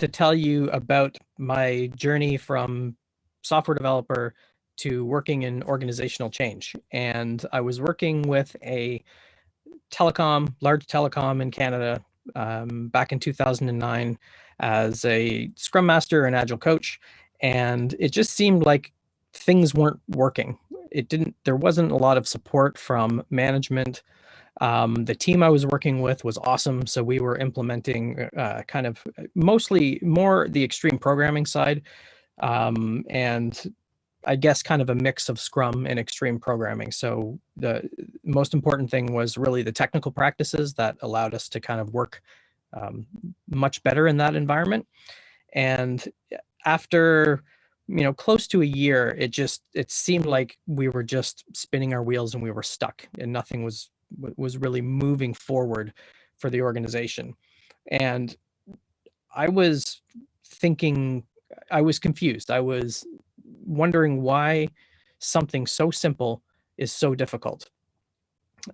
to tell you about my journey from software developer to working in organizational change. And I was working with a large telecom in Canada back in 2009 as a Scrum Master and Agile coach. And it just seemed like things weren't working. There wasn't a lot of support from management. The team I was working with was awesome. So we were implementing kind of mostly more the extreme programming side. And I guess kind of a mix of Scrum and extreme programming. So the most important thing was really the technical practices that allowed us to kind of work much better in that environment. And after, close to a year, it seemed like we were just spinning our wheels and we were stuck and nothing was really moving forward for the organization. And I was confused. I was wondering why something so simple is so difficult.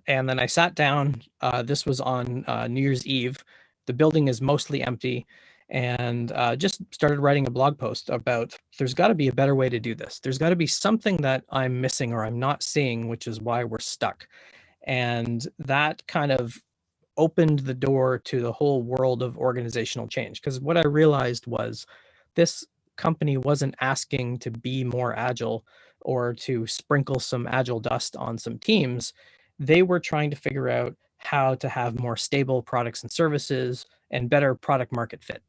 And then I sat down. This was on New Year's Eve. The building is mostly empty, and just started writing a blog post about there's got to be a better way to do this. There's got to be something that I'm missing or I'm not seeing, which is why we're stuck. And that kind of opened the door to the whole world of organizational change. Because what I realized was this company wasn't asking to be more agile or to sprinkle some agile dust on some teams. They were trying to figure out how to have more stable products and services and better product market fit.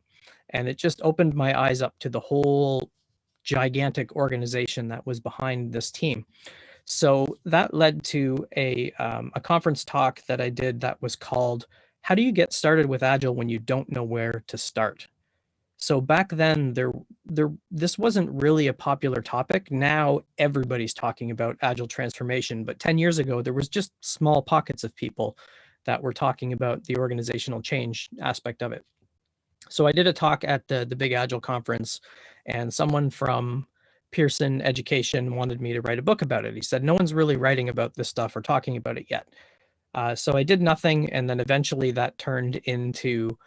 And it just opened my eyes up to the whole gigantic organization that was behind this team. So that led to a conference talk that I did that was called, "How do you get started with Agile when you don't know where to start?" So back then, this wasn't really a popular topic. Now everybody's talking about Agile transformation, but 10 years ago, there was just small pockets of people that were talking about the organizational change aspect of it. So I did a talk at the Big Agile conference, and someone from Pearson Education wanted me to write a book about it. He said, no one's really writing about this stuff or talking about it yet. So I did nothing, and then eventually that turned into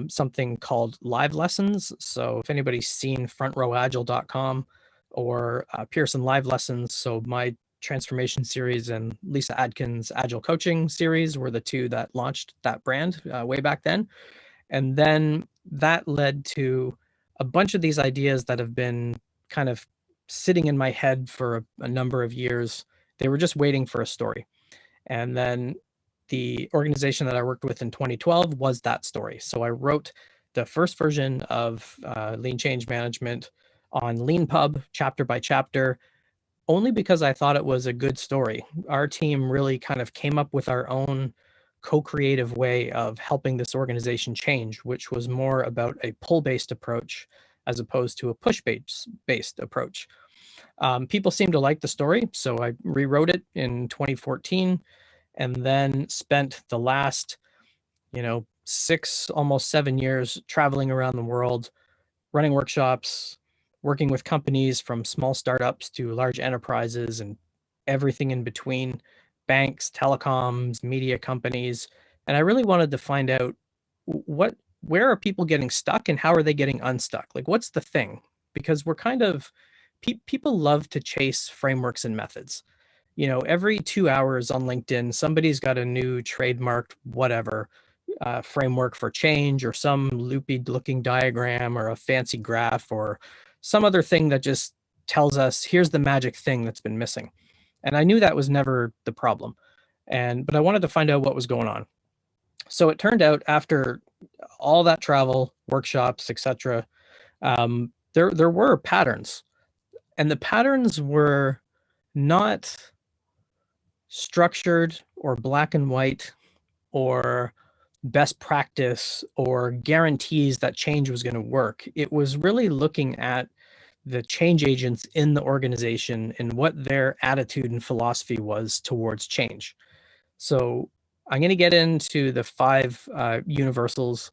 something called live lessons. So if anybody's seen frontrowagile.com or Pearson Live Lessons, so my transformation series and Lisa Adkins Agile coaching series were the two that launched that brand way back then. And then that led to a bunch of these ideas that have been kind of sitting in my head for a number of years. They were just waiting for a story. And then the organization that I worked with in 2012 was that story. So I wrote the first version of Lean Change Management on LeanPub, chapter by chapter, only because I thought it was a good story. Our team really kind of came up with our own co-creative way of helping this organization change, which was more about a pull-based approach as opposed to a push-based approach. People seemed to like the story, so I rewrote it in 2014 and then spent the last, 6, almost 7 years traveling around the world, running workshops, working with companies from small startups to large enterprises and everything in between, banks, telecoms, media companies. And I really wanted to find out where are people getting stuck and how are they getting unstuck? Like, what's the thing? Because we're kind of, people love to chase frameworks and methods. Every 2 hours on LinkedIn, somebody's got a new trademarked whatever framework for change or some loopy looking diagram or a fancy graph or some other thing that just tells us, here's the magic thing that's been missing. And I knew that was never the problem. But I wanted to find out what was going on. So it turned out after all that travel, workshops, etc., there were patterns. And the patterns were not structured or black and white or best practice or guarantees that change was going to work. It was really looking at the change agents in the organization and what their attitude and philosophy was towards change. So I'm going to get into the 5 universals.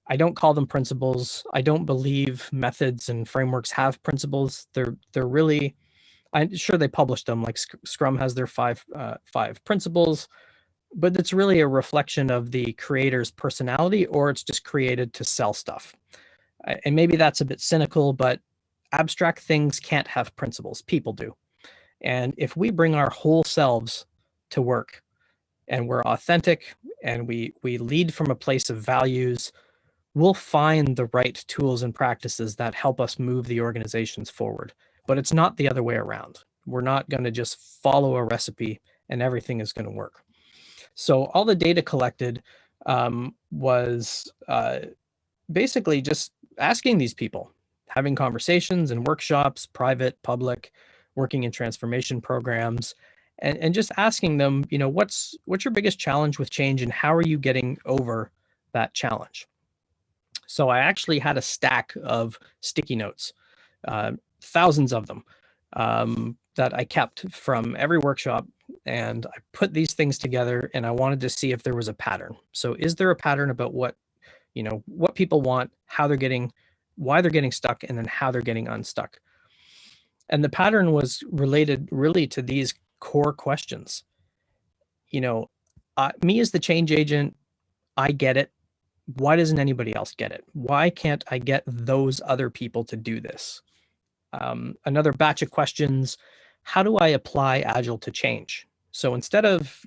I don't call them principles. I don't believe methods and frameworks have principles. They're really, I'm sure they published them, like Scrum has their five principles, but it's really a reflection of the creator's personality, or it's just created to sell stuff. And maybe that's a bit cynical, but abstract things can't have principles. People do. And if we bring our whole selves to work and we're authentic and we lead from a place of values, we'll find the right tools and practices that help us move the organizations forward. But it's not the other way around. We're not going to just follow a recipe and everything is going to work. So all the data collected was basically just asking these people, having conversations and workshops, private, public, working in transformation programs, and just asking them, what's your biggest challenge with change and how are you getting over that challenge? So I actually had a stack of sticky notes, thousands of them, that I kept from every workshop. And I put these things together and I wanted to see if there was a pattern. So is there a pattern about what people want, why they're getting stuck, and then how they're getting unstuck? And the pattern was related really to these core questions. Me as the change agent, I get it. Why doesn't anybody else get it? Why can't I get those other people to do this? Another batch of questions: how do I apply Agile to change? So instead of,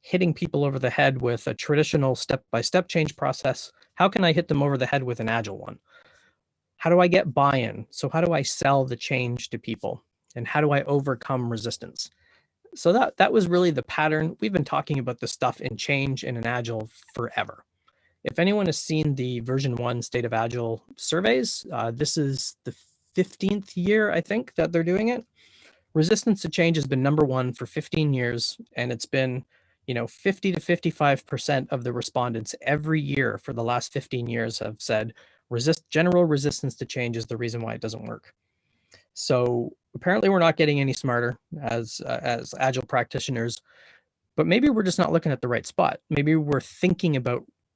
hitting people over the head with a traditional step-by-step change process, how can I hit them over the head with an Agile one? How do I get buy-in? So how do I sell the change to people? And how do I overcome resistance? So that was really the pattern. We've been talking about this stuff in change and in Agile forever. If anyone has seen the version 1 State of Agile surveys, this is the 15th year, I think, that they're doing it. Resistance to change has been #1 for 15 years, and it's been, 50 to 55% of the respondents every year for the last 15 years have said general resistance to change is the reason why it doesn't work. So apparently we're not getting any smarter as Agile practitioners, but maybe we're just not looking at the right spot. Maybe we're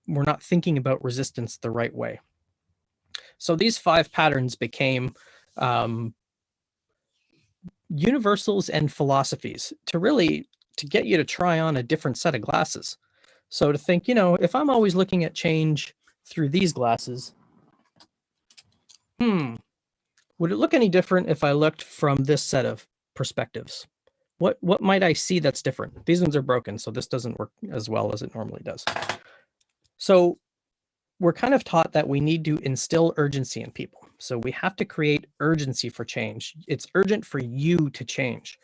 not thinking about resistance the right way. So these 5 patterns became universals and philosophies to get you to try on a different set of glasses. So to think, if I'm always looking at change through these glasses, would it look any different if I looked from this set of perspectives? What might I see that's different? These ones are broken, so this doesn't work as well as it normally does. So we're kind of taught that we need to instill urgency in people. So we have to create urgency for change. It's urgent for you to change.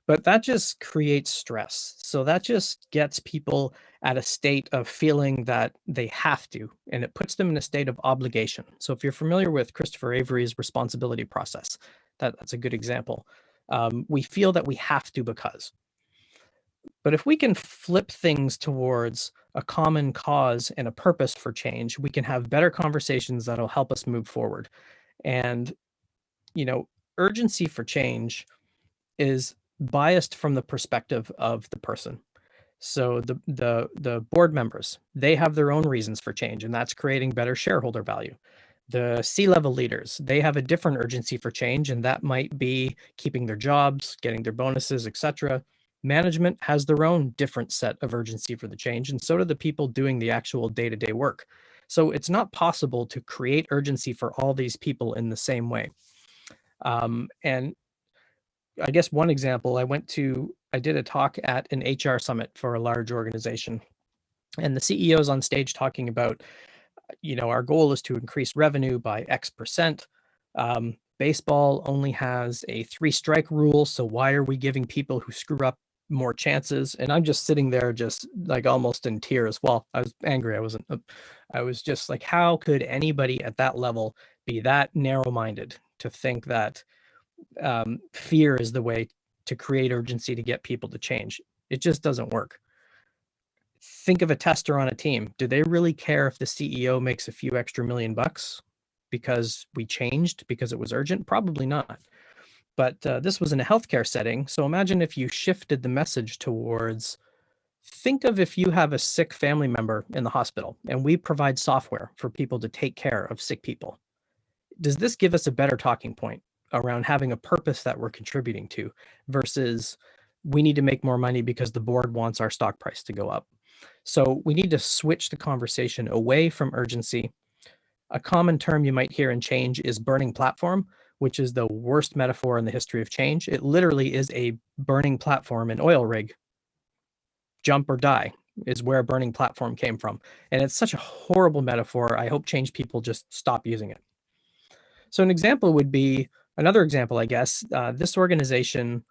But that just creates stress. So that just gets people at a state of feeling that they have to, and it puts them in a state of obligation. So if you're familiar with Christopher Avery's responsibility process, that's a good example. We feel that we have to because. But if we can flip things towards a common cause and a purpose for change, we can have better conversations that'll help us move forward. And, urgency for change is biased from the perspective of the person. So the board members, they have their own reasons for change, and that's creating better shareholder value. The C-level leaders, they have a different urgency for change, and that might be keeping their jobs, getting their bonuses, etc. Management has their own different set of urgency for the change, and so do the people doing the actual day-to-day work. So it's not possible to create urgency for all these people in the same way. And I guess one example, I did a talk at an HR summit for a large organization, and the CEO is on stage talking about, our goal is to increase revenue by X%. Baseball only has a 3-strike rule, so why are we giving people who screw up more chances? And I'm just sitting there just like almost in tears. Well, I was angry. I was just like, how could anybody at that level be that narrow-minded to think that fear is the way to create urgency to get people to change? It just doesn't work. Think of a tester on a team. Do they really care if the CEO makes a few extra $1 million because we changed, because it was urgent? Probably not. But this was in a healthcare setting. So imagine if you shifted the message towards, think of if you have a sick family member in the hospital and we provide software for people to take care of sick people. Does this give us a better talking point around having a purpose that we're contributing to versus we need to make more money because the board wants our stock price to go up? So we need to switch the conversation away from urgency A common term you might hear in change is burning platform, which is the worst metaphor in the history of change. It literally is a burning platform, an oil rig. Jump or die is where burning platform came from. And it's such a horrible metaphor. I hope change people just stop using it. So an example would be, another example, I guess, this organization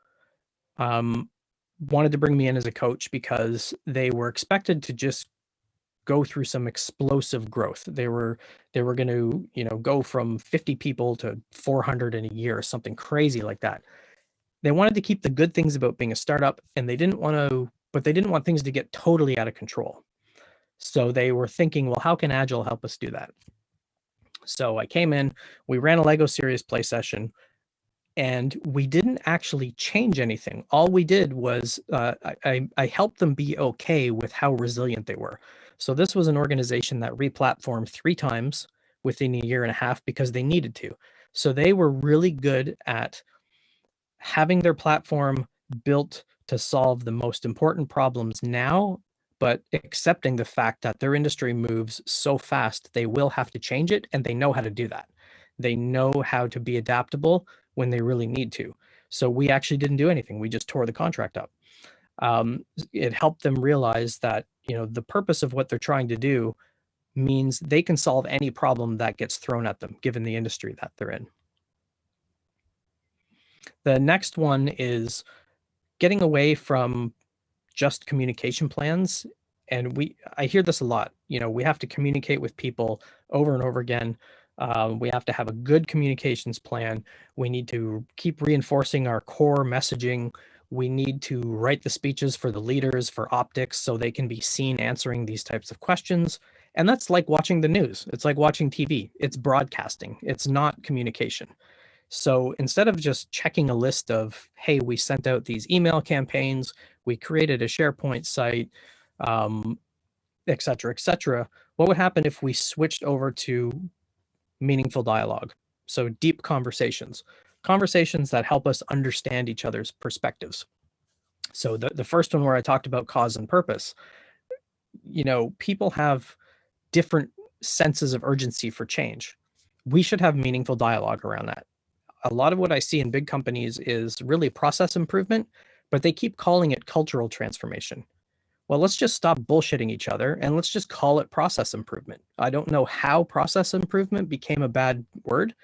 wanted to bring me in as a coach because they were expected to just go through some explosive growth. They were going to, go from 50 people to 400 in a year or something crazy like that. They wanted to keep the good things about being a startup, and they didn't want things to get totally out of control. So they were thinking, well, how can Agile help us do that? So I came in, we ran a Lego Serious Play session, and we didn't actually change anything. All we did was I helped them be okay with how resilient they were. So this was an organization that replatformed 3 times within a year and a half because they needed to. So they were really good at having their platform built to solve the most important problems now, but accepting the fact that their industry moves so fast, they will have to change it, and they know how to do that. They know how to be adaptable when they really need to. So we actually didn't do anything. We just tore the contract up. It helped them realize that, the purpose of what they're trying to do means they can solve any problem that gets thrown at them, given the industry that they're in. The next one is getting away from just communication plans. And I hear this a lot. We have to communicate with people over and over again. We have to have a good communications plan. We need to keep reinforcing our core messaging. We need to write the speeches for the leaders for optics so they can be seen answering these types of questions. And that's like watching the news. It's like watching TV. It's broadcasting. It's not communication. So instead of just checking a list of, hey, we sent out these email campaigns, we created a SharePoint site, et cetera, what would happen if we switched over to meaningful dialogue? So deep conversations that help us understand each other's perspectives. So the first one where I talked about cause and purpose, people have different senses of urgency for change. We should have meaningful dialogue around that. A lot of what I see in big companies is really process improvement, but they keep calling it cultural transformation. Well, let's just stop bullshitting each other and let's just call it process improvement. I don't know how process improvement became a bad word,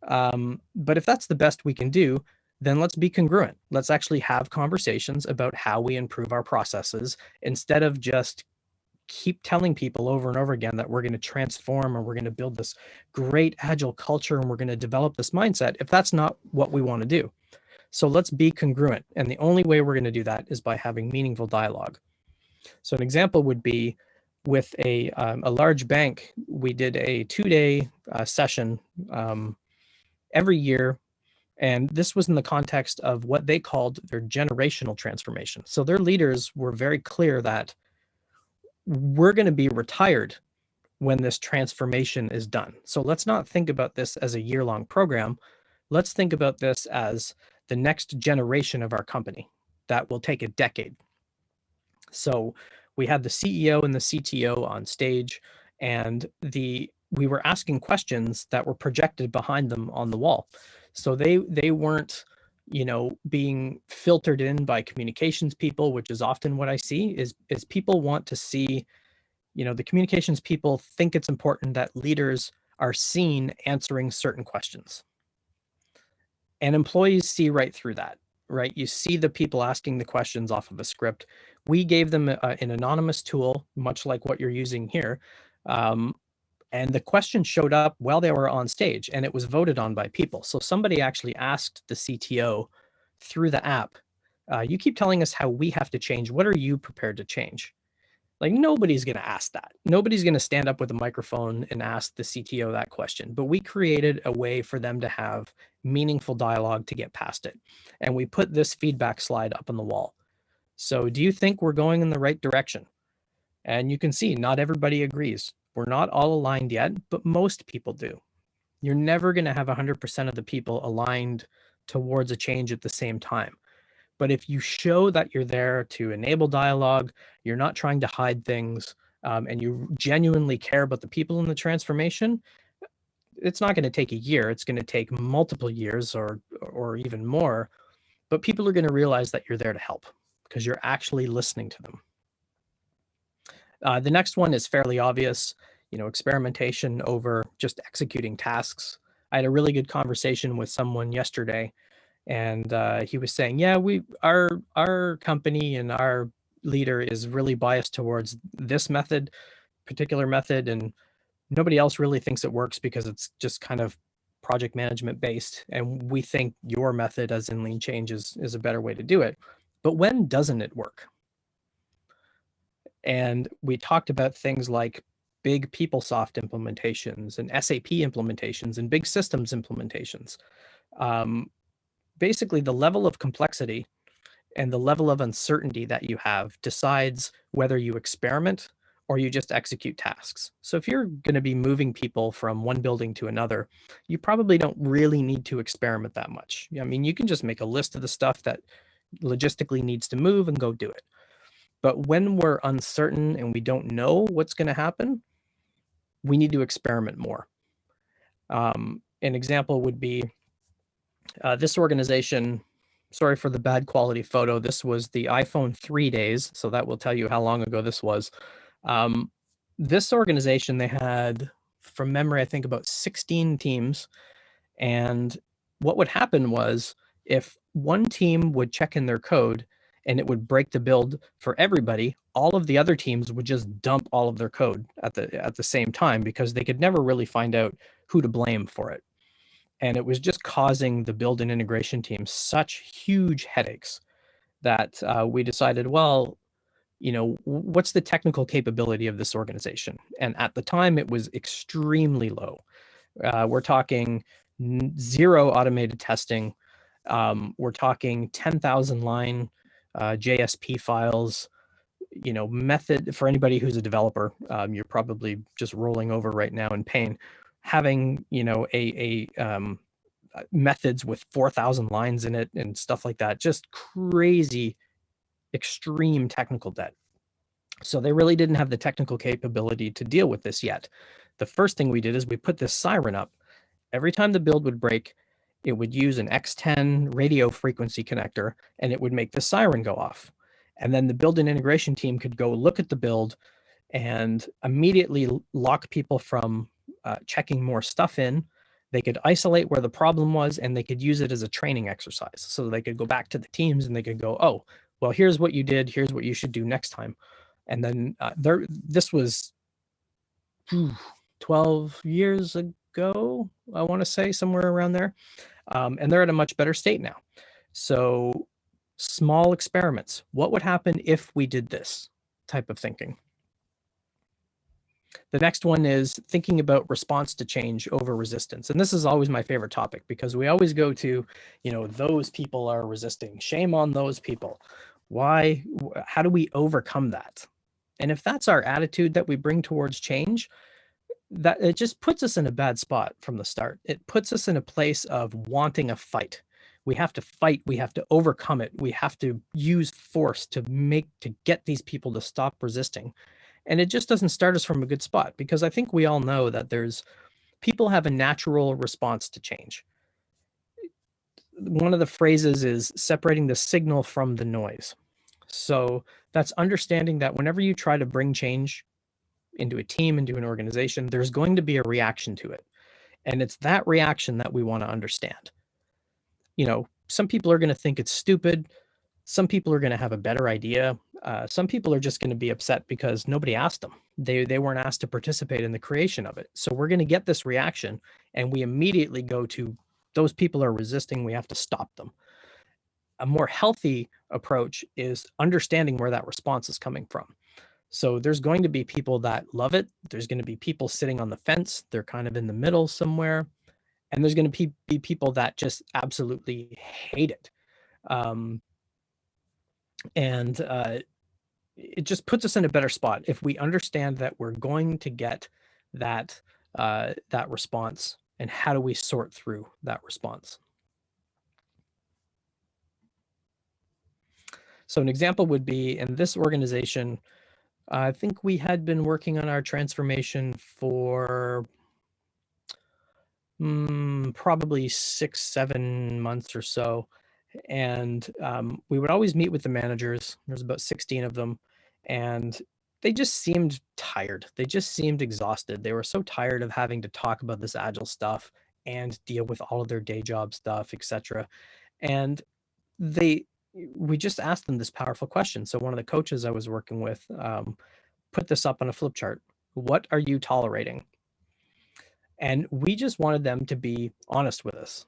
but if that's the best we can do, then let's be congruent. Let's actually have conversations about how we improve our processes instead of just keep telling people over and over again that we're going to transform and we're going to build this great agile culture and we're going to develop this mindset if that's not what we want to do. So let's be congruent. And the only way we're going to do that is by having meaningful dialogue. So an example would be with a large bank. We did a 2-day session every year. And this was in the context of what they called their generational transformation. So their leaders were very clear that we're going to be retired when this transformation is done. So let's not think about this as a year-long program. Let's think about this as the next generation of our company that will take a decade. So we had the CEO and the CTO on stage, and we were asking questions that were projected behind them on the wall. So they weren't, being filtered in by communications people, which is often what I see is people want to see, the communications people think it's important that leaders are seen answering certain questions. And employees see right through that, right? You see the people asking the questions off of a script. We gave them an anonymous tool, much like what you're using here. And the question showed up while they were on stage, and it was voted on by people. So somebody actually asked the CTO through the app, you keep telling us how we have to change. What are you prepared to change? Like, nobody's going to ask that. Nobody's going to stand up with a microphone and ask the CTO that question. But we created a way for them to have meaningful dialogue to get past it. And we put this feedback slide up on the wall. So do you think we're going in the right direction? And you can see not everybody agrees. We're not all aligned yet, but most people do. You're never going to have 100% of the people aligned towards a change at the same time. But if you show that you're there to enable dialogue, you're not trying to hide things, and you genuinely care about the people in the transformation, it's not going to take a year. It's going to take multiple years or even more, but people are going to realize that you're there to help because you're actually listening to them. The next one is fairly obvious, experimentation over just executing tasks. I had a really good conversation with someone yesterday, and he was saying, yeah, our company and our leader is really biased towards this particular method, and nobody else really thinks it works because it's just kind of project management based. And we think your method, as in lean change, is a better way to do it. But when doesn't it work? And we talked about things like big PeopleSoft implementations and SAP implementations and big systems implementations. Basically, the level of complexity and the level of uncertainty that you have decides whether you experiment or you just execute tasks. So if you're going to be moving people from one building to another, you probably don't really need to experiment that much. I mean, you can just make a list of the stuff that logistically needs to move and go do it. But when we're uncertain and we don't know what's going to happen, we need to experiment more. An example would be this organization. Sorry for the bad quality photo. This was the iPhone 3 days, so that will tell you how long ago this was. This organization, they had, from memory, I think about 16 teams. And what would happen was if one team would check in their code and it would break the build for everybody, all of the other teams would just dump all of their code at the same time because they could never really find out who to blame for it. And it was just causing the build and integration team such huge headaches that we decided, well, what's the technical capability of this organization? And at the time, it was extremely low. We're talking 0 automated testing. We're talking 10,000 line JSP files. Method for anybody who's a developer, you're probably just rolling over right now in pain. Having methods with 4,000 lines in it and stuff like that, just crazy, extreme technical debt. So they really didn't have the technical capability to deal with this yet. The first thing we did is we put this siren up. Every time the build would break, it would use an X10 radio frequency connector, and it would make the siren go off. And then the build and integration team could go look at the build and immediately lock people from checking more stuff in. They could isolate where the problem was, and they could use it as a training exercise. So they could go back to the teams and they could go, oh, well, here's what you did. Here's what you should do next time. And then this was 12 years ago, I want to say, somewhere around there. And they're at a much better state now. So small experiments. What would happen if we did this type of thinking? The next one is thinking about response to change over resistance. And this is always my favorite topic because we always go to, those people are resisting. Shame on those people. Why? How do we overcome that? And if that's our attitude that we bring towards change, that it just puts us in a bad spot from the start. It puts us in a place of wanting a fight. We have to fight. We have to overcome it. We have to use force to get these people to stop resisting. And it just doesn't start us from a good spot, because I think we all know that people have a natural response to change. One of the phrases is separating the signal from the noise. So that's understanding that whenever you try to bring change into a team, into an organization, there's going to be a reaction to it. And it's that reaction that we want to understand. Some people are going to think it's stupid. Some people are going to have a better idea. Some people are just going to be upset because nobody asked them. They weren't asked to participate in the creation of it. So we're going to get this reaction, and we immediately go to those people are resisting. We have to stop them. A more healthy approach is understanding where that response is coming from. So there's going to be people that love it. There's going to be people sitting on the fence. They're kind of in the middle somewhere. And there's going to be people that just absolutely hate it. It just puts us in a better spot if we understand that we're going to get that response, and how do we sort through that response. So an example would be in this organization, I think we had been working on our transformation for probably 6, 7 months or so. And we would always meet with the managers. There's about 16 of them. And they just seemed tired. They just seemed exhausted. They were so tired of having to talk about this agile stuff and deal with all of their day job stuff, etc. And they, we just asked them this powerful question. So one of the coaches I was working with put this up on a flip chart. What are you tolerating? And we just wanted them to be honest with us.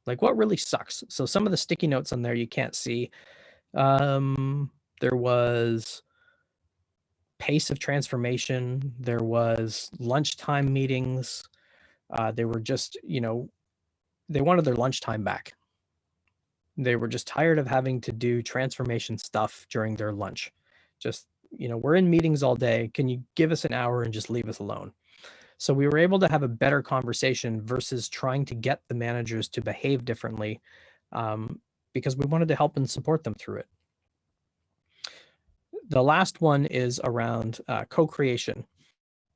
Like, what really sucks? So some of the sticky notes on there you can't see. There was pace of transformation. There was lunchtime meetings. They were just, they wanted their lunchtime back. They were just tired of having to do transformation stuff during their lunch. Just, we're in meetings all day. Can you give us an hour and just leave us alone? So we were able to have a better conversation versus trying to get the managers to behave differently, because we wanted to help and support them through it. The last one is around co-creation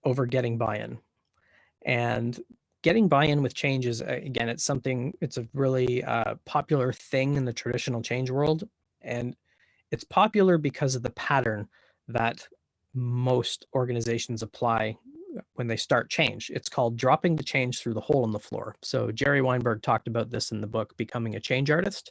over getting buy-in. And getting buy-in with change is, again, it's a really popular thing in the traditional change world. And it's popular because of the pattern that most organizations apply when they start change. It's called dropping the change through the hole in the floor. So Jerry Weinberg talked about this in the book, Becoming a Change Artist.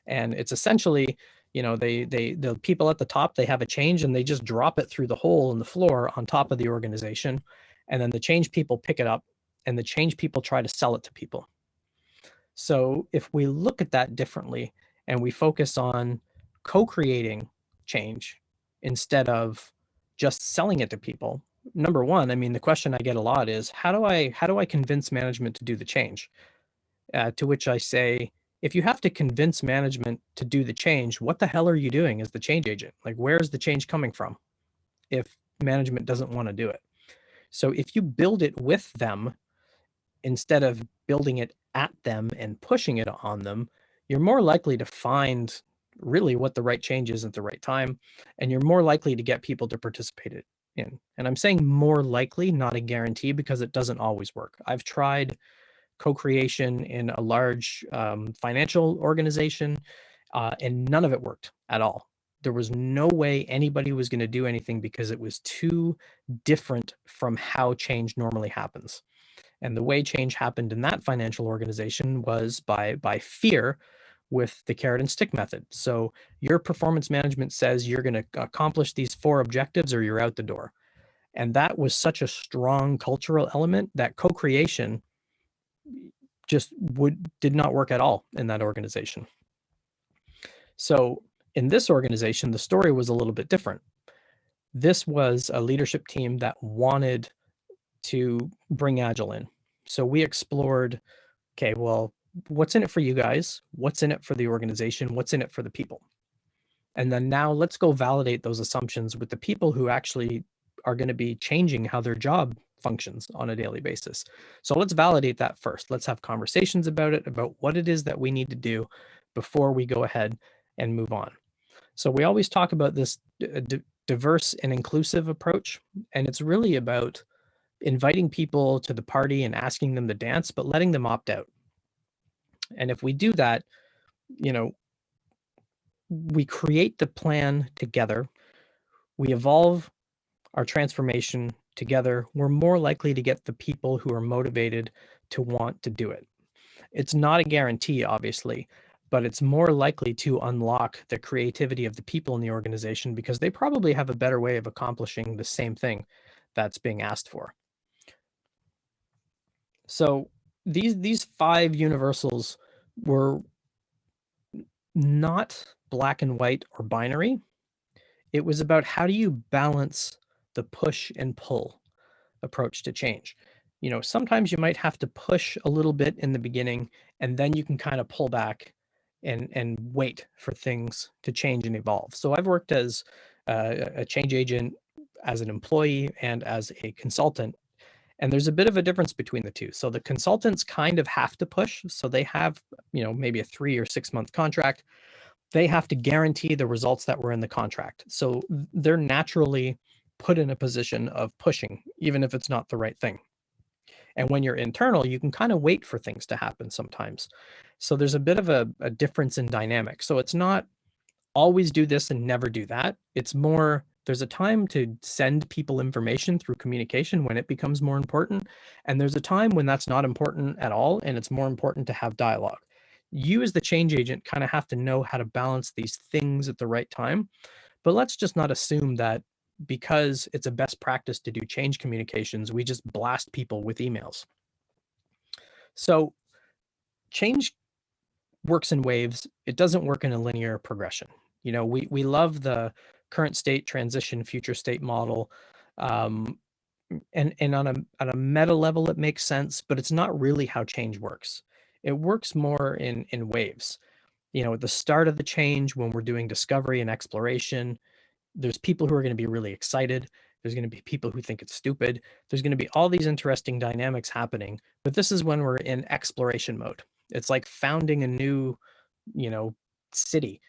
And it's essentially, the people at the top, they have a change and they just drop it through the hole in the floor on top of the organization. And then the change people pick it up and the change people try to sell it to people. So if we look at that differently and we focus on co-creating change instead of just selling it to people, number one, the question I get a lot is, how do I convince management to do the change? To which I say, if you have to convince management to do the change, what the hell are you doing as the change agent? Like, where's the change coming from if management doesn't want to do it? So if you build it with them instead of building it at them and pushing it on them, you're more likely to find really what the right change is at the right time, and you're more likely to get people to participate in. And I'm saying more likely, not a guarantee, because it doesn't always work. I've tried co-creation in a large financial organization, and none of it worked at all. There was no way anybody was going to do anything because it was too different from how change normally happens. And the way change happened in that financial organization was by fear, with the carrot and stick method. So your performance management says you're going to accomplish these 4 objectives or you're out the door. And that was such a strong cultural element that co-creation just did not work at all in that organization. So in this organization, the story was a little bit different. This was a leadership team that wanted to bring Agile in. So we explored, okay, well, what's in it for you guys? What's in it for the organization? What's in it for the people? And then now let's go validate those assumptions with the people who actually are going to be changing how their job functions on a daily basis. So let's validate that first. Let's have conversations about it, about what it is that we need to do before we go ahead and move on. So we always talk about this diverse and inclusive approach, and it's really about inviting people to the party and asking them to dance, but letting them opt out. And if we do that, we create the plan together, we evolve our transformation together, we're more likely to get the people who are motivated to want to do it. It's not a guarantee, obviously, but it's more likely to unlock the creativity of the people in the organization because they probably have a better way of accomplishing the same thing that's being asked for. So these 5 universals were not black and white or binary. It was about how do you balance the push and pull approach to change. Sometimes you might have to push a little bit in the beginning, and then you can kind of pull back and wait for things to change and evolve. So I've worked as a change agent, as an employee, and as a consultant. And there's a bit of a difference between the two. So the consultants kind of have to push. So they have, maybe a 3 or 6 month contract. They have to guarantee the results that were in the contract. So they're naturally put in a position of pushing, even if it's not the right thing. And when you're internal, you can kind of wait for things to happen sometimes. So there's a bit of a difference in dynamic. So it's not always do this and never do that. It's more, there's a time to send people information through communication when it becomes more important. And there's a time when that's not important at all. And it's more important to have dialogue. You as the change agent kind of have to know how to balance these things at the right time. But let's just not assume that because it's a best practice to do change communications, we just blast people with emails. So change works in waves. It doesn't work in a linear progression. You know, we love the current state, transition, future state model. And on a meta level, it makes sense, but it's not really how change works. It works more in waves. You know, at the start of the change, when we're doing discovery and exploration, there's people who are going to be really excited. There's going to be people who think it's stupid. There's going to be all these interesting dynamics happening. But this is when we're in exploration mode. It's like founding a new, you know, city.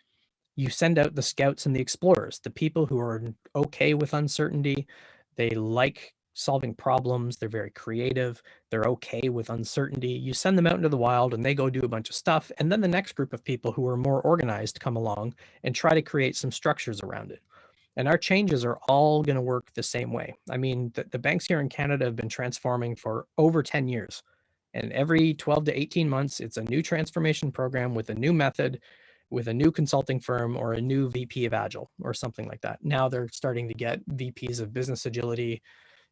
You send out the scouts and the explorers, the people who are okay with uncertainty. They like solving problems. They're very creative. They're okay with uncertainty. You send them out into the wild and they go do a bunch of stuff. And then the next group of people who are more organized come along and try to create some structures around it. And our changes are all going to work the same way. I mean, the banks here in Canada have been transforming for over 10 years. And every 12 to 18 months, it's a new transformation program with a new method, with a new consulting firm or a new VP of Agile or something like that. Now they're starting to get VPs of business agility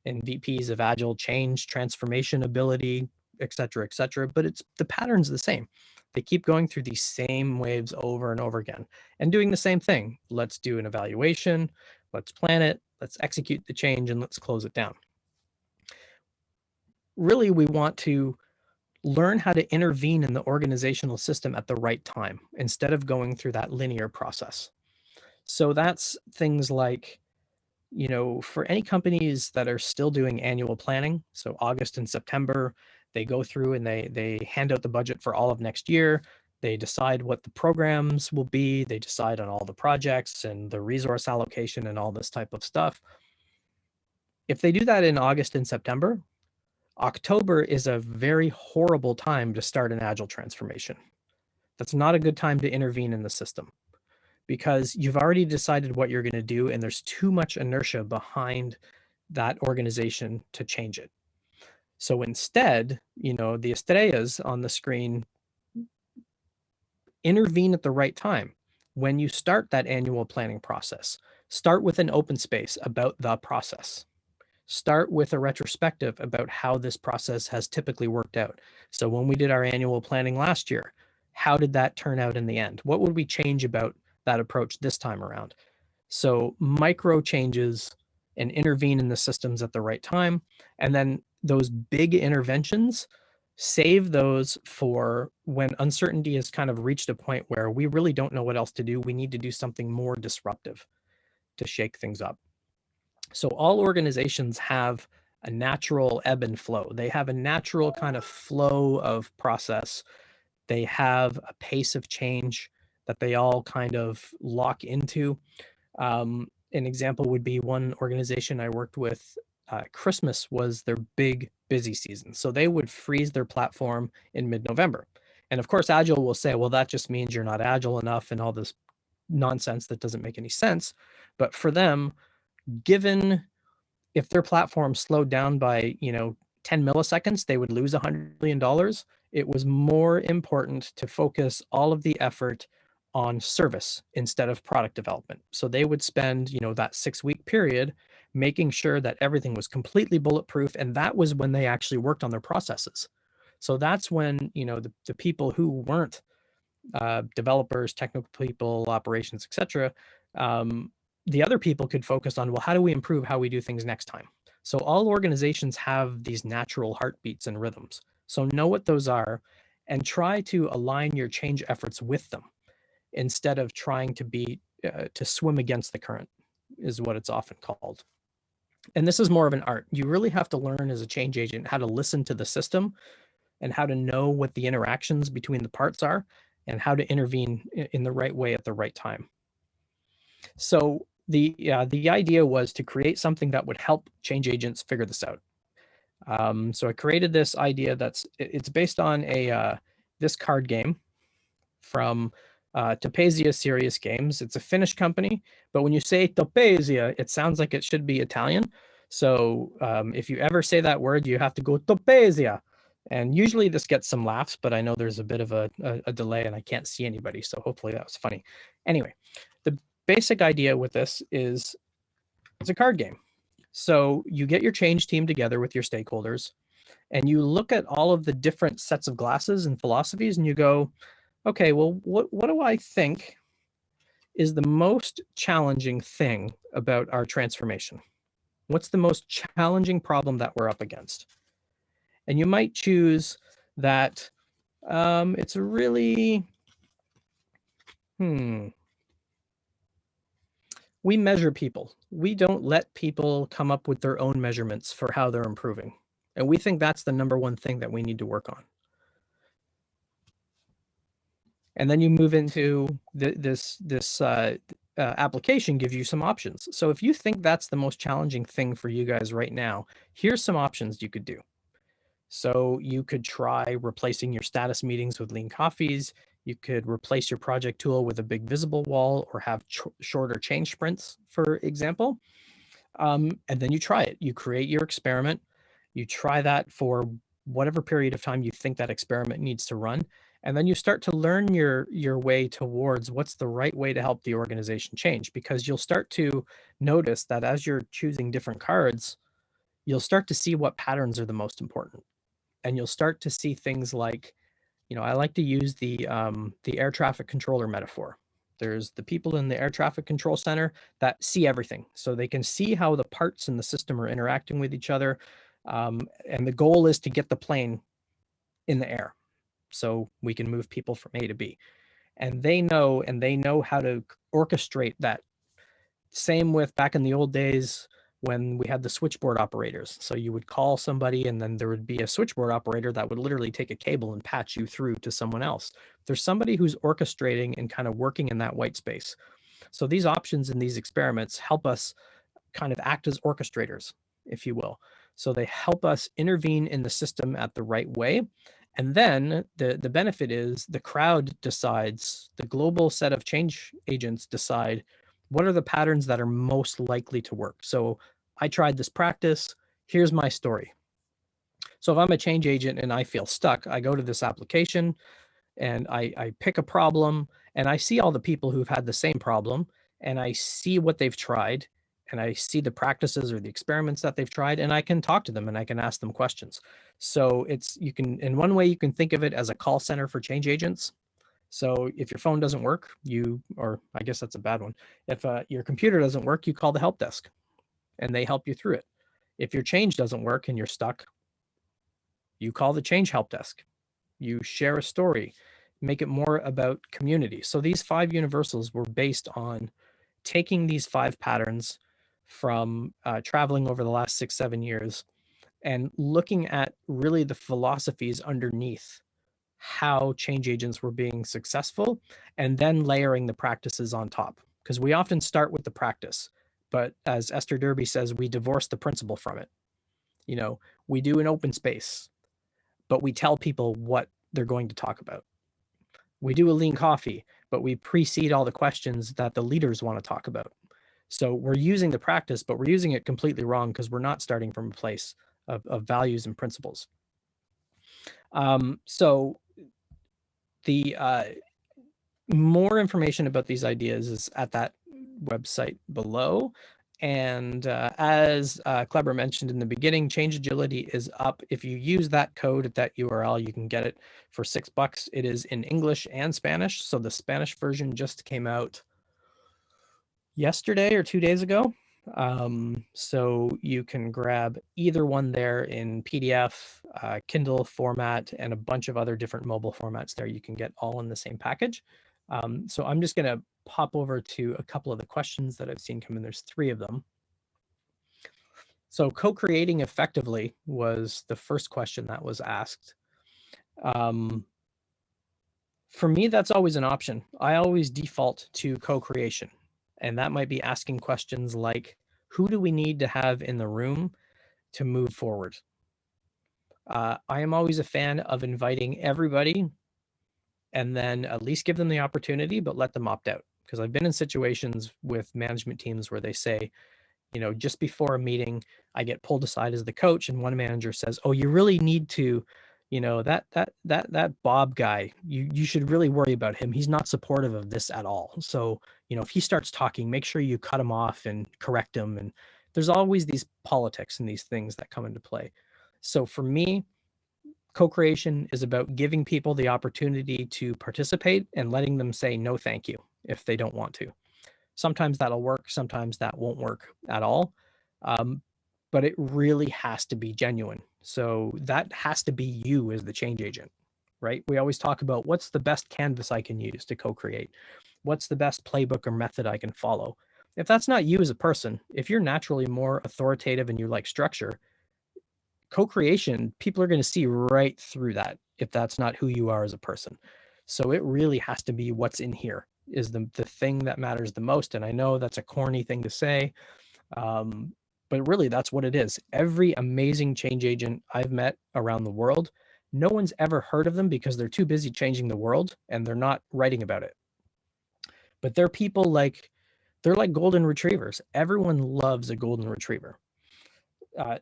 and VPs of Agile change, transformation ability, et cetera, but it's the pattern's the same. They keep going through these same waves over and over again and doing the same thing. Let's do an evaluation, let's plan it, let's execute the change, and let's close it down. Really, we want to learn how to intervene in the organizational system at the right time instead of going through that linear process. So that's things like, you know, for any companies that are still doing annual planning, so August and September, they go through and they hand out the budget for all of next year. They decide what the programs will be. They decide on all the projects and the resource allocation and all this type of stuff. If they do that in August and September, October is a very horrible time to start an agile transformation. That's not a good time to intervene in the system because you've already decided what you're going to do and there's too much inertia behind that organization to change it. So instead, you know, the estrellas on the screen intervene at the right time. When you start that annual planning process, start with an open space about the process. Start with a retrospective about how this process has typically worked out. So when we did our annual planning last year, how did that turn out in the end? What would we change about that approach this time around? So micro changes and intervene in the systems at the right time. And then those big interventions, save those for when uncertainty has kind of reached a point where we really don't know what else to do. We need to do something more disruptive to shake things up. So all organizations have a natural ebb and flow. They have a natural kind of flow of process. They have a pace of change that they all kind of lock into. An example would be one organization I worked with. Christmas was their big busy season. So they would freeze their platform in mid-November. And of course, Agile will say, well, that just means you're not agile enough and all this nonsense that doesn't make any sense. But for them, given if their platform slowed down by, you know, 10 milliseconds, they would lose $100 million. It was more important to focus all of the effort on service instead of product development. So they would spend, you know, that 6-week period making sure that everything was completely bulletproof. And that was when they actually worked on their processes. So that's when, you know, the people who weren't developers, technical people, operations, etc., the other people could focus on, well, how do we improve how we do things next time? So all organizations have these natural heartbeats and rhythms. So know what those are and try to align your change efforts with them instead of trying to be to swim against the current, is what it's often called. And this is more of an art. You really have to learn as a change agent how to listen to the system and how to know what the interactions between the parts are and how to intervene in the right way at the right time. So the idea was to create something that would help change agents figure this out. So I created this idea it's based on this card game from Topesia Serious Games. It's a Finnish company, but when you say Topesia, it sounds like it should be Italian. So if you ever say that word, you have to go Topesia. And usually this gets some laughs, but I know there's a bit of a delay and I can't see anybody. So hopefully that was funny. Anyway, the basic idea with this is it's a card game. So you get your change team together with your stakeholders and you look at all of the different sets of glasses and philosophies and you go, okay, well, what do I think is the most challenging thing about our transformation? What's the most challenging problem that we're up against? And you might choose that it's really, we measure people. We don't let people come up with their own measurements for how they're improving. And we think that's the number one thing that we need to work on. And then you move into this application gives you some options. So if you think that's the most challenging thing for you guys right now, here's some options you could do. So you could try replacing your status meetings with lean coffees. You could replace your project tool with a big visible wall or have shorter change sprints, for example. And then you try it. You create your experiment. You try that for whatever period of time you think that experiment needs to run. And then you start to learn your way towards what's the right way to help the organization change, because you'll start to notice that as you're choosing different cards, you'll start to see what patterns are the most important. And you'll start to see things like, I like to use the air traffic controller metaphor. There's the people in the air traffic control center that see everything. So they can see how the parts in the system are interacting with each other. And the goal is to get the plane in the air so we can move people from A to B. And they know how to orchestrate that. Same with back in the old days when we had the switchboard operators. So you would call somebody and then there would be a switchboard operator that would literally take a cable and patch you through to someone else. There's somebody who's orchestrating and kind of working in that white space. So these options in these experiments help us kind of act as orchestrators, if you will. So they help us intervene in the system at the right way. And then the benefit is the crowd decides, the global set of change agents decide what are the patterns that are most likely to work. So I tried this practice. Here's my story. So if I'm a change agent and I feel stuck, I go to this application and I pick a problem and I see all the people who've had the same problem and I see what they've tried and I see the practices or the experiments that they've tried and I can talk to them and I can ask them questions. So in one way you can think of it as a call center for change agents. So if your phone doesn't work, or I guess that's a bad one. If your computer doesn't work, you call the help desk and they help you through it. If your change doesn't work and you're stuck, you call the change help desk. You share a story, make it more about community. So these 5 universals were based on taking these 5 patterns from traveling over the last 6-7 years and looking at really the philosophies underneath how change agents were being successful and then layering the practices on top. Because we often start with the practice, but as Esther Derby says, we divorce the principle from it. We do an open space, but we tell people what they're going to talk about. We do a lean coffee, but we precede all the questions that the leaders want to talk about. So we're using the practice, but we're using it completely wrong because we're not starting from a place of values and principles. So the more information about these ideas is at that website below. And as Kleber mentioned in the beginning, Change Agility is up. If you use that code at that URL, you can get it for $6. It is in English and Spanish. So the Spanish version just came out yesterday or 2 days ago. So you can grab either one there in PDF, Kindle format, and a bunch of other different mobile formats there. You can get all in the same package. So I'm just going to pop over to a couple of the questions that I've seen come in. There's 3 of them. So co-creating effectively was the first question that was asked. For me, that's always an option. I always default to co-creation. And that might be asking questions like, who do we need to have in the room to move forward? I am always a fan of inviting everybody and then at least give them the opportunity, but let them opt out. Because I've been in situations with management teams where they say, just before a meeting, I get pulled aside as the coach, and one manager says, "Oh, you really need to, that Bob guy, you should really worry about him. He's not supportive of this at all. So, if he starts talking, make sure you cut him off and correct him." And there's always these politics and these things that come into play. So for me, co-creation is about giving people the opportunity to participate and letting them say no thank you if they don't want to. Sometimes that'll work, sometimes that won't work at all. But it really has to be genuine. So that has to be you as the change agent, right? We always talk about what's the best canvas I can use to co-create? What's the best playbook or method I can follow? If that's not you as a person, if you're naturally more authoritative and you like structure, co-creation, people are going to see right through that if that's not who you are as a person. So it really has to be what's in here is the thing that matters the most. And I know that's a corny thing to say, but really that's what it is. Every amazing change agent I've met around the world, no one's ever heard of them because they're too busy changing the world and they're not writing about it. But they're people they're like golden retrievers. Everyone loves a golden retriever.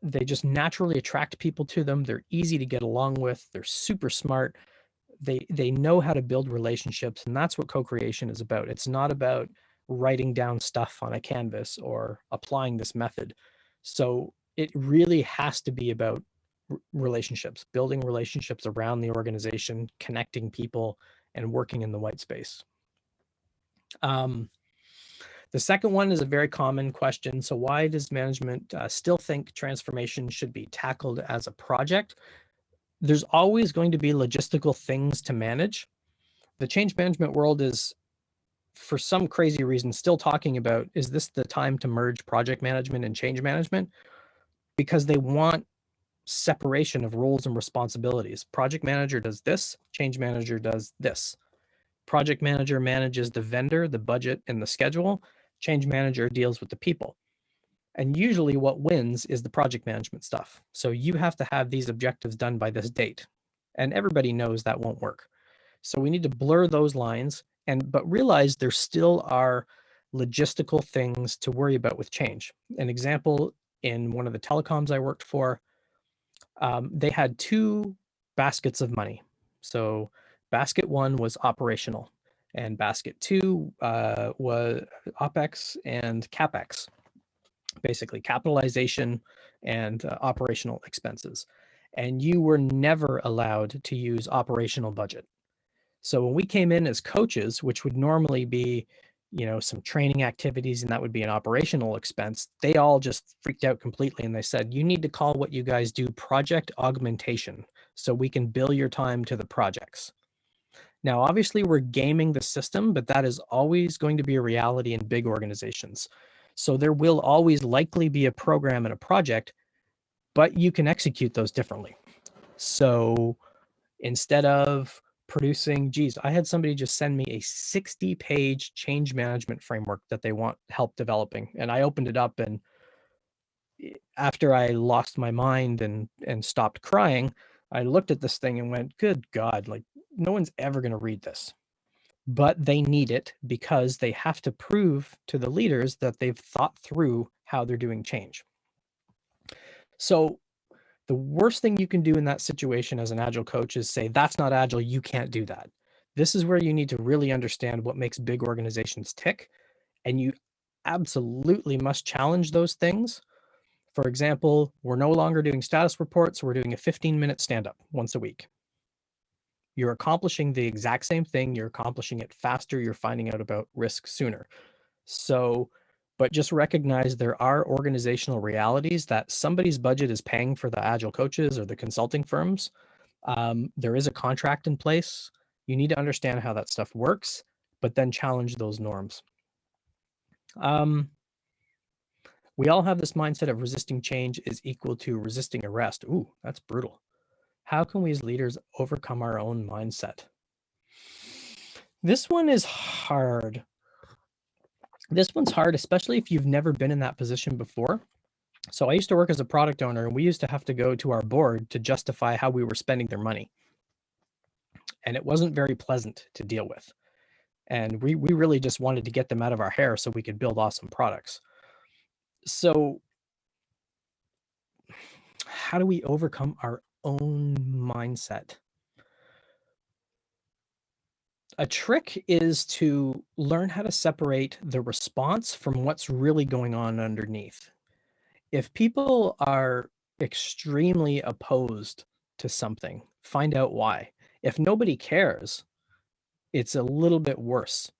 They just naturally attract people to them. They're easy to get along with. They're super smart. They know how to build relationships, and that's what co-creation is about. It's not about writing down stuff on a canvas or applying this method. So it really has to be about relationships, building relationships around the organization, connecting people, and working in the white space. The second one is a very common question. So why does management still think transformation should be tackled as a project? There's always going to be logistical things to manage. The change management world is, for some crazy reason, still talking about, is this the time to merge project management and change management? Because they want separation of roles and responsibilities. Project manager does this, change manager does this. Project manager manages the vendor, the budget, and the schedule. Change manager deals with the people. And usually what wins is the project management stuff. So you have to have these objectives done by this date. And everybody knows that won't work. So we need to blur those lines but realize there still are logistical things to worry about with change. An example, in one of the telecoms I worked for, they had two baskets of money. So basket one was operational, and basket two was OPEX and CAPEX, basically capitalization and operational expenses. And you were never allowed to use operational budget. So when we came in as coaches, which would normally be, some training activities, and that would be an operational expense, they all just freaked out completely. And they said, you need to call what you guys do project augmentation so we can bill your time to the projects. Now, obviously, we're gaming the system, but that is always going to be a reality in big organizations. So there will always likely be a program and a project, but you can execute those differently. So instead of producing, I had somebody just send me a 60-page change management framework that they want help developing. And I opened it up, and after I lost my mind and stopped crying, I looked at this thing and went, good God, like no one's ever going to read this. But they need it because they have to prove to the leaders that they've thought through how they're doing change. So the worst thing you can do in that situation as an agile coach is say, that's not agile, you can't do that. This is where you need to really understand what makes big organizations tick. And you absolutely must challenge those things. For example, we're no longer doing status reports. We're doing a 15-minute stand-up once a week. You're accomplishing the exact same thing. You're accomplishing it faster. You're finding out about risk sooner. So, but just recognize there are organizational realities that somebody's budget is paying for the agile coaches or the consulting firms. There is a contract in place. You need to understand how that stuff works, but then challenge those norms. We all have this mindset of resisting change is equal to resisting arrest. Ooh, that's brutal. How can we as leaders overcome our own mindset? This one is hard. This one's hard, especially if you've never been in that position before. So I used to work as a product owner, and we used to have to go to our board to justify how we were spending their money. And it wasn't very pleasant to deal with. And we really just wanted to get them out of our hair so we could build awesome products. So how do we overcome our own mindset? A trick is to learn how to separate the response from what's really going on underneath. If people are extremely opposed to something, find out why. If nobody cares, it's a little bit worse.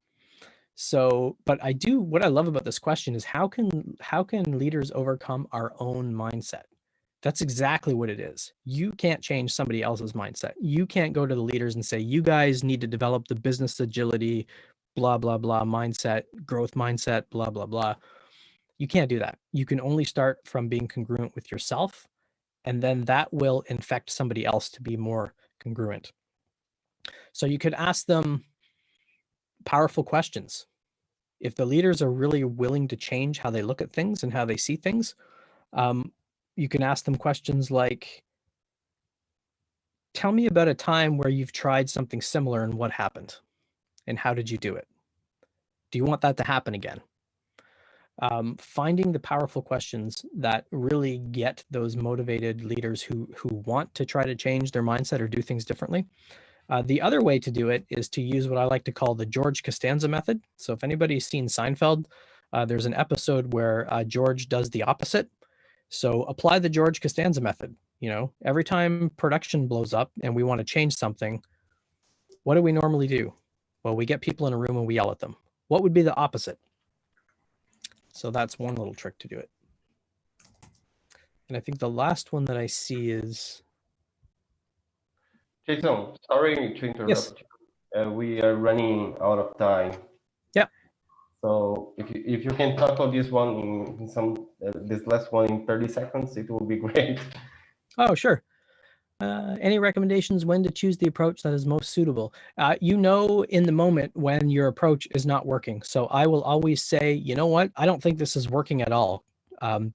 So, but what I love about this question is how can leaders overcome our own mindset? That's exactly what it is. You can't change somebody else's mindset. You can't go to the leaders and say, you guys need to develop the business agility, blah, blah, blah mindset, growth mindset, blah, blah, blah. You can't do that. You can only start from being congruent with yourself, and then that will infect somebody else to be more congruent. So you could ask them powerful questions. If the leaders are really willing to change how they look at things and how they see things, you can ask them questions like, tell me about a time where you've tried something similar and what happened, and how did you do it? Do you want that to happen again? Finding the powerful questions that really get those motivated leaders who want to try to change their mindset or do things differently. The other way to do it is to use what I like to call the George Costanza method. So if anybody's seen Seinfeld, there's an episode where George does the opposite. So apply the George Costanza method. You know, every time production blows up and we want to change something, what do we normally do? Well, we get people in a room and we yell at them. What would be the opposite? So that's one little trick to do it. And I think the last one that I see is... Jason, sorry to interrupt. Yes. We are running out of time. Yeah. So if you can tackle this one in some this last one in 30 seconds, it will be great. Oh, sure. Any recommendations when to choose the approach that is most suitable? You know, in the moment when your approach is not working. So I will always say, you know what? I don't think this is working at all,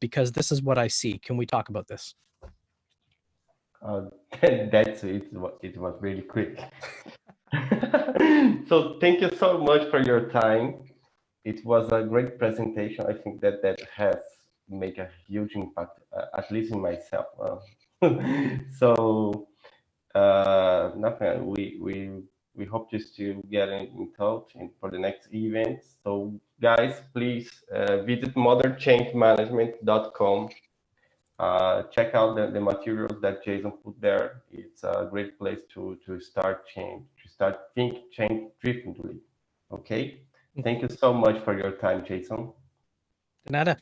because this is what I see. Can we talk about this? That's it. It was really quick. So thank you so much for your time. It was a great presentation. I think that has made a huge impact, at least in myself. So nothing. We hope just to get in touch for the next event. So guys, please visit modernChangeManagement.com. Check out the materials that Jason put there. It's a great place to start change, to start think change differently. Okay. Thank you so much for your time, Jason. De nada.